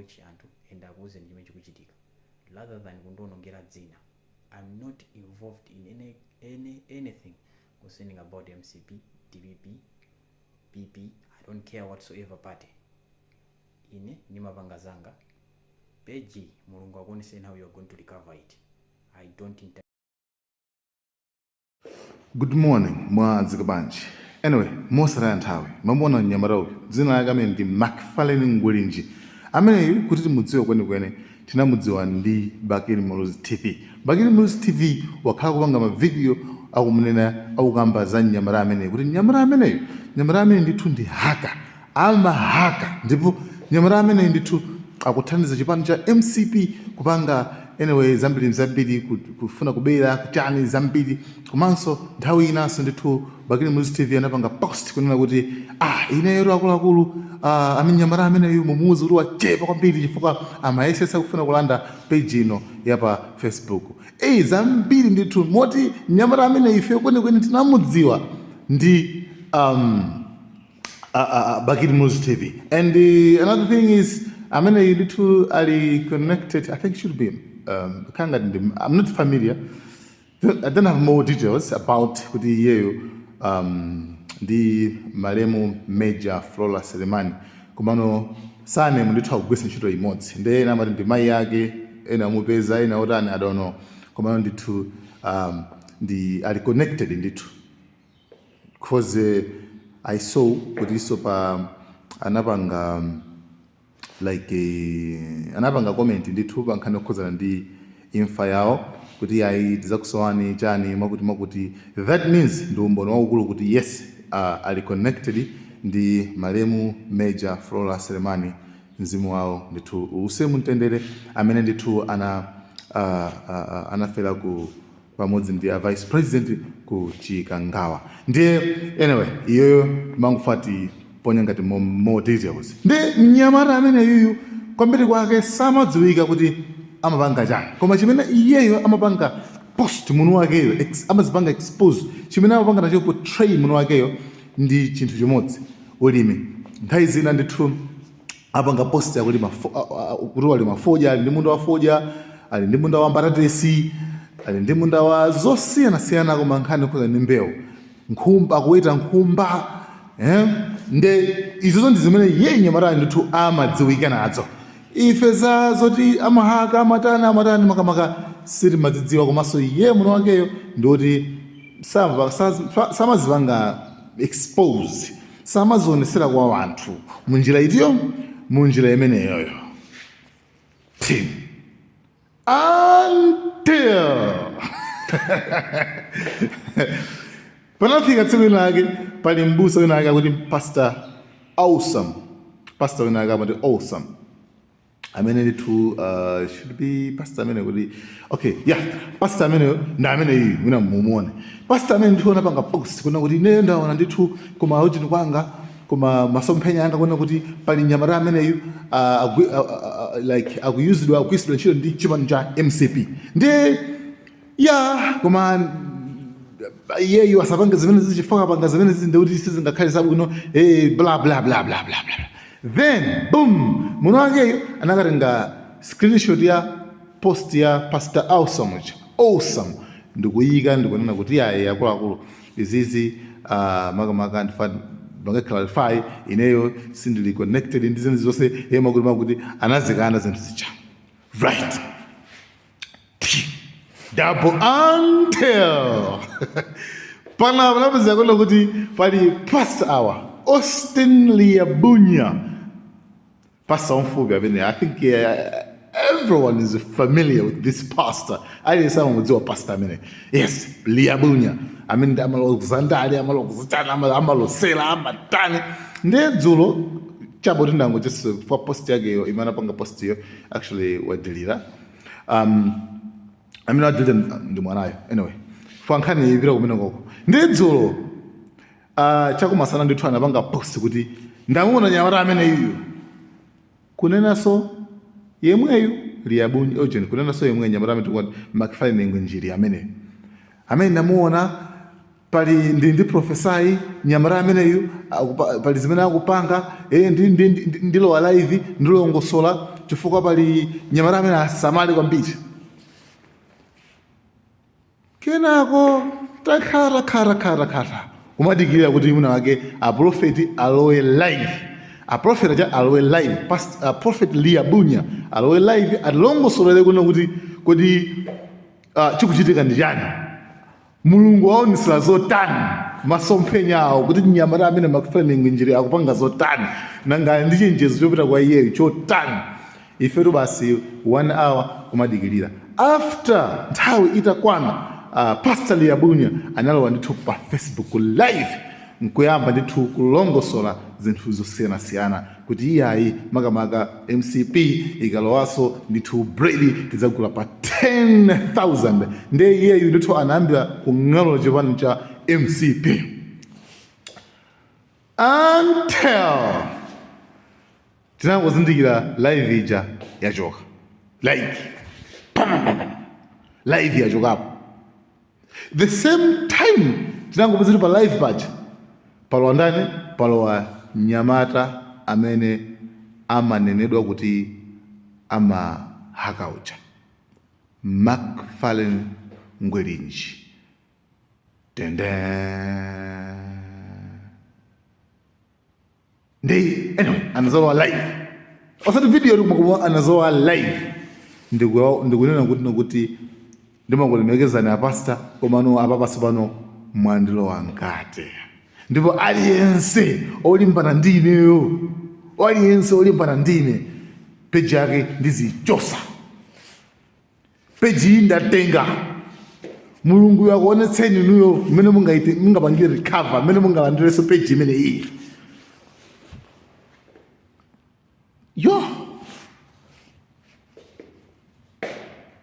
approach anthu and akuuze chimene chikuchitika rather than kundionongera dzina. I'm not involved in anything concerning about MCP, DPP, PP. I don't care whatsoever party. Ine nimapanga zanga peji mulungu akuonese how you are going to recover it. I don't intend. Good morning, mwadzikabanji. Anyway, mosara nthawi mamona mnyamata uyu dzina lake amene ndi Macforlane ngwelinji amene kuti timudziwe kwenikweni tinamudziwa ndi Bakili Muluzi Tv. Bakili Muluzi TV wakhala kupanga mavideo akumunena akukamba za mnyamata amene kuti mnyamata amene ndithu ndi haka amahaka ndipo mnyamata amene ndithu akuthandiza chipani cha MCP kupanga anyway zambiri kufuna kubera kuchani zambiri komanso nthawi inanso ndithu Bakili Muluzi TV anapanga post kunena kuti ineyo akuluakulu amenyamata ameneyu mumuzi kuti wachepa kwambiri chifukwa amayesesa kufuna kulanda page ino yapa Facebook. Zambiri ndithu moti mnyamata amene ife kwenikweni tinamudziwa ndi Bakili Muluzi TV. And another thing is amene ndithu ali connected, I think should be I'm not familiar. I don't have more details about kuti yeyo ndi malemu Major Flora Selemani kumano sane mundithu akugwesa ntchito imodzi nde ena amati ndi mai yake ena amupeza ena otani I don't know kumano ndithu ndi ali connected ndithu because I saw kuti iso pa anapanga anapanga comment ndithu pankhani yokhuzana ndi imfa yawo kuti ayi tizakusowani chani makuti that means ndi umboni waukulu kuti yes ali connected ndi malemu Major Flora Selemani mzimu wawo ndithu usemu mtendere amene ndithu anafera ku pamodzi ndi vice president ku Chikangawa. Ndiye anyway iyoyo mangufati ponya ngati more details. Ndiye mnyamata amene yuyu kwambiri kwake samadziwika kuti amapanga chani koma chimene iyeyo amapanga post muno wakeyo amazipanga expose chimene amapanga nacho portray muno wakeyo ndi chinthu chimodzi ulimi. Nthawi zina ndithu apanga post yakulima kuti walima foja ali ndi munda wa foja ali ndi munda wa mbatatesi ali ndi munda wa zosiyanasiyana koma nkhani okhuza ndi mbewu nkhumba akuweta nkhumba nde izozo ndi zimene iye mnyamata ndithu amadziwika nazo. Ife za zoti amahaka amatani makamaka siri madzidziwa komanso iye muno wakeyo ndoti samazipanga expose samazionesera kwa anthu munjira itiyo munjira imeneyoyo until panafika tsiku linake pali mbusa winake akuti Pastor Awesome. Pastor winake amati Awesome amene ndithu should be pastor amene kuti okay pastor amene nda amene iyi mwina mumuone pastor amene ndithu anapanga post kuna kuti ine ndaona ndithu koma auchini kwanga koma masomphenya anga kuna kuti pali mnyamata ameneyu akuyuzidwa ntchito ndi chipani cha MCP ndi koma iyeyo asapanga zimene zichifaka panga zimene ndikuti sizingakhale zabwino bla bla bla bla bla bla. Then boom muno wakeyo anakatenga screenshot ya post ya Pastor Awesome ndikuyika ndikunena kuti akuluakulu izizi makamaka ndifani bange clarify ineyo sindili connected ndi zinthu zonse makuti anazikana zinthu zicha right double until panapeza kuna kuti pali pastor Austin Liabunya pastor omfupi amene I think everyone is familiar with this pastor. I someone would do a pastor amene yes Liabunya amene amalozandali amalozitana amalosela amatani nde dzulo chabo tindango just for post yake yo imana panga post yo actually wadelira amene wadelira ndi mwanayo anyway for nkhani ibira kumene ngoko nde dzulo chakumasana ndithu anapanga post kuti ndamuona nyamata amene iyo kunenaso yemweyu Liabunya ojen kunenaso yemwe nyamata amene tukwa Macforlane ngwenjiri amene ndamuona pali ndi profesai nyamata ameneyu pali zimene akupanga ndilo alive ndilo ngosola chifukwa pali Mnyamata amene asamali kwambiri. Kenako takhala umadikirira kuti mwina wake a prophet alowe live. A prophet aja alowe live. Prophet Liabunya alowe live atilongosolere kuno kuti kodi chikuchitika ndi chani. Mulungu aonesera zotani masomphenya awo kuti Mnyamata amene Macforlane ngwinjiri akupanga zotani nanga ndi chenjezo chopita kwa iyeyo chotani. Ifetu basi 1 hour kumadikirira. After nthawi itakwana Pastor Liabunya analowa ndithu pa Facebook live nkuyamba ndithu kulongosola zinthu zosiyanasiyana kuti iyayi makamaka MCP ikalowaso ndithu bread tizagula pa 10,000 nde iyeyu ndithu anayambira kung'alula chipani cha MCP until tinangozindikira live ija yachoka. Live yachokapo. The same time tinangopezera pa live paja palowa ndani, palowa Mnyamata amene amanenedwa kuti amahaka uja Macforlane ngwelinji ndi anyway anazowa live osati video likumwa anazowa live ndikunena kuti ndimangolemekezana apasta komano apapasi pano mwandilo wangate ndipo aliyense olimbana ndineyo peji yake ndizichosa. Peji ndatenga Mulungu yakuonetseni nuyo mmene mungapangire recover mmene mungalandireso peji imene iyi yo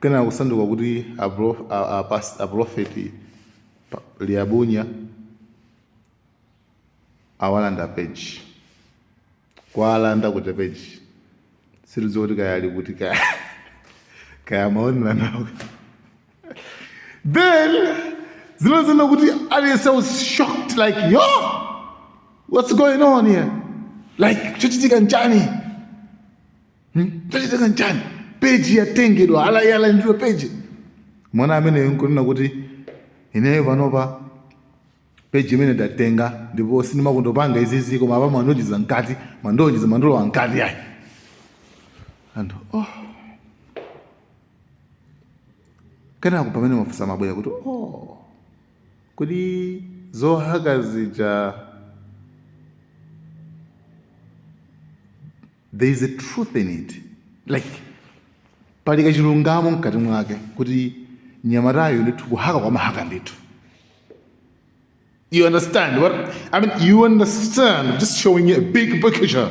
kena kusanduka kuti a prophet Liabunya awalanda page kwalanda kuti page sirizo kuti kayali kuti kaya maonera nawo. Then zino kuti Alice was shocked like yo what's going on here, like chochitika njani chochitika njani page yatengedwa ala ndiyo page mwana amene nkunena kuti ineyo panopa page imene ndatenga ndipo sinimakundopanga izizi koma apa mandojiza nkati mandojiza mandolo ankati ayi and kenako pamene mafusa mabwera kuti kuti zohaka zija there is a truth in it, like pali kachilungamo mkati mwake kuti Mnyamatayo ndithu kuhaka kwa mahaka ndithu. You understand what I mean? You understand? Just showing you a big picture.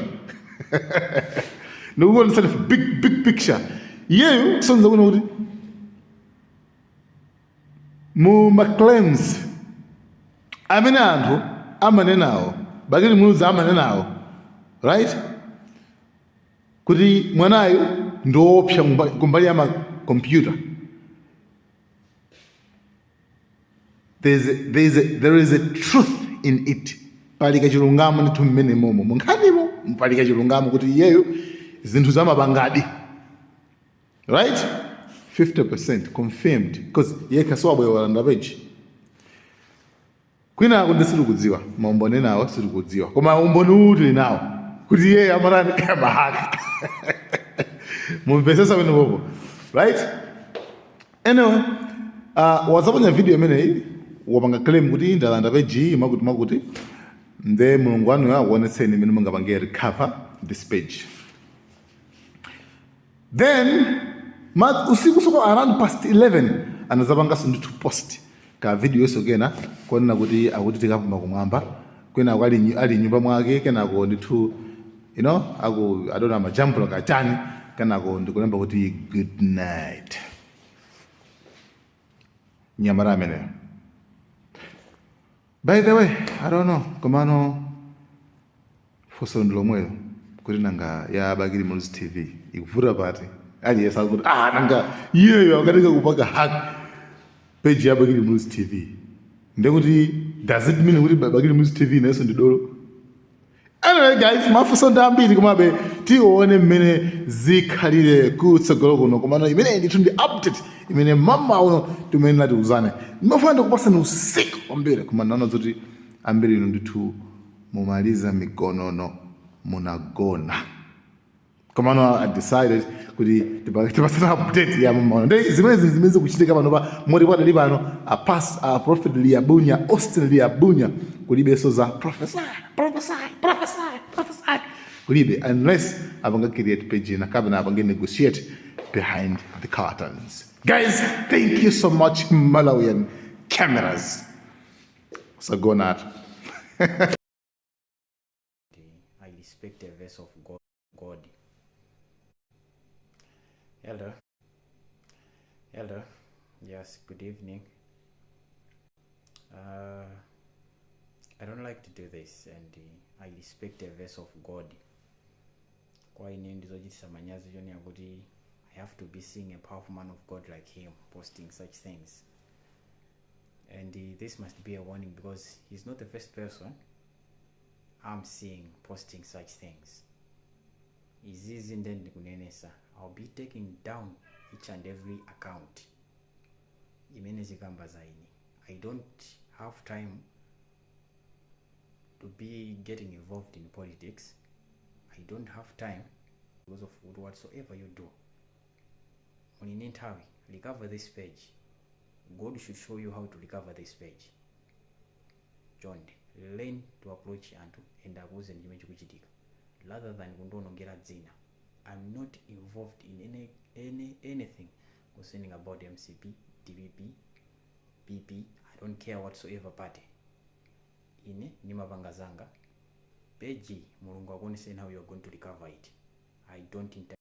No, you understand a big picture. Yeah, sonza kuna kuti mu maclaims amene anthu amanenawo Bakili Muluzi amanenawo, right? Kuti mwanayo ndiopsa kumbali ya computer. There is a truth in it. Pali kachilungamo ndithu mmene momo munkhanimo mpali kachilungamo kuti yeyo zinthu zamapangadi, right? 50% confirmed because yeka swabwe walanda page. Kwina akundisiri kudziwa maumboni nawo siri kudziwa koma umboni uti nawo kuti yeye amarani kama haka mumpesesa wenu bobo, right? Anyway, wazaponya video imene hii wapanga claim kuti ndalanda page makuti nde Mulungu wanu yakuonetseni mmene mungapange recover this page. Then usiku soko around past 11 anazapanga ndithu post ka video yeso kena kuona kuti akuti tikapuma kumwamba kwena ali nyumba mwake kenako ndithu I don't know majambo kachani kenako ndikulemba kuti good night Mnyamata amene. By the way, I don't know komano foso ndilomweyo kuti nanga ya Bakili Muluzi TV ikuvuta pati aliyesa kuti nanga iyeyo akatika kupaka hack page ya Bakili Muluzi TV ndekuti does it mean kuti Bakili Muluzi TV nayo ndidolo Anyway, guys, mafuso ndambiri kumabe tione mmene zikhalire kutsogolo kuno komano imene ndithu ndi update imene mama uno tumene nati uzane ndimafuna ndikupasani usiku kwambiri kumanaona zoti ambiri ino ndithu mumaliza migonono munagona komano I decided kuti tipasana update ya mama uno ndi zimene zikuchitika pano pa moti padali pano a prophet Liabunya Austin Liabunya kulibeso za prophesy kulibe unless abanga create page na kabana abanga negotiate behind the curtains. Guys, thank you so much Malawian cameras. So go not. I respect the verse of God. Hello. Yes, good evening. I don't like to do this, and I respect the verse of God. I have to be seeing a powerful man of God like him posting such things, and this must be a warning because he's not the first person I'm seeing posting such things. I'll be taking down each and every account. I don't have time to be getting involved in politics. I don't have time because of whatsoever you do. Recover this page. God should show you how to recover this page. John, learn to approach and abuse and rather than kundonongera dzina. I'm not involved in anything concerning about MCP, DVP, PP. I don't care whatsoever party. Ine nimabanga zanga peji mulungu akonese how you are going to recover it. I don't intend.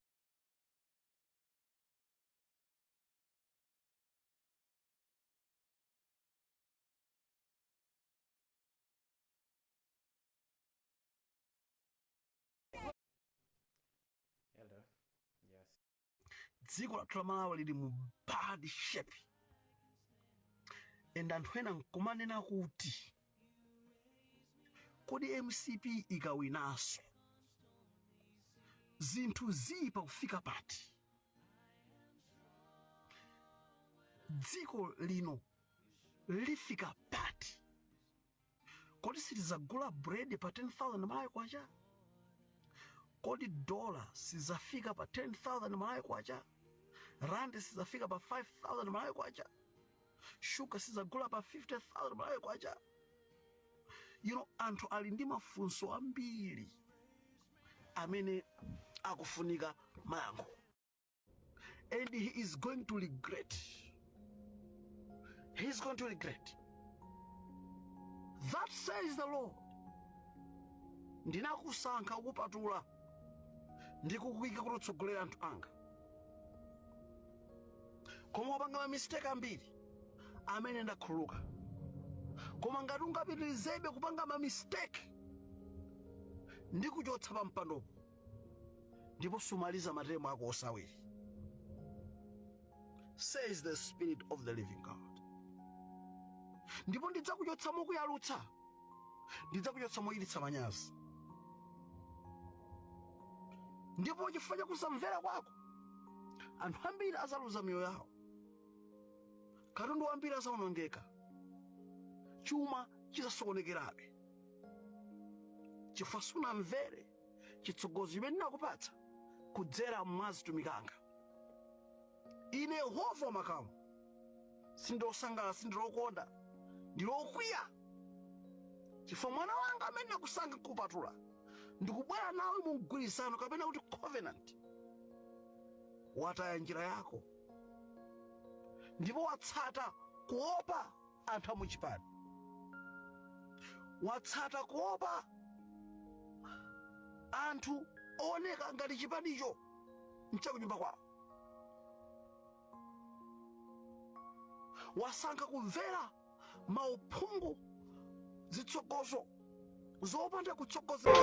Hello. Yes. Dziko la Malawi lili mu bad shape. And anthu ena nkumanena kuti kodi MCP ikawinaso zinthu zipa kufika pati. Dziko lino lifika pati. Kodi sitizagula bread pa 10,000 malawi kwacha? Kodi dollar sizafika pa 10,000 malawi kwacha? Rand sizafika pa 5,000 malawi kwacha? Sugar sizagula pa 50,000 malawi kwacha? Anthu ali ndi mafunso ambiri amene akufunika mayankho. And he is going to regret. He is going to regret. That says the Lord. Ndinakusankha kupatula ndikukuyika kuti utsogolere anthu anga. Koma wapanga ma mistake ambiri amene ndakhululuka. Koma ngati ungapitirizebe kupanga ma mistake ndikuchotsa pa mpandopo ndipo sumaliza matemo ako osawiri. Says the Spirit of the living God. Ndipo ndidzakuchotsa mokuyalutsa, ndidzakuchotsa moyiritsa manyazi. Ndipo chifukwa cha kusamvera kwako anthu ambiri azaluza miyoyo yawo, katundu ambiri azawonongeka, chuma chizasokonekerabe chifukwa sunamvere chitsogozo chimene ndakupatsa kudzera mwazitumikanga. Ine Yehova makamu sindilosangalala, sindilokonda, ndilokwiya chifukwa mwana wanga amene nakusankha kupatula ndikubwera nawe mu mgwirizano kapena kuti covenant. Wataya njira yako ndipo watsata kuopa anthu amuchipani, watsata kuopa anthu oneka ngati chipanicho nchakunyumba kwawo. Wasankha kumvera mauphungu, zitsogozo zopanda kutsogozera.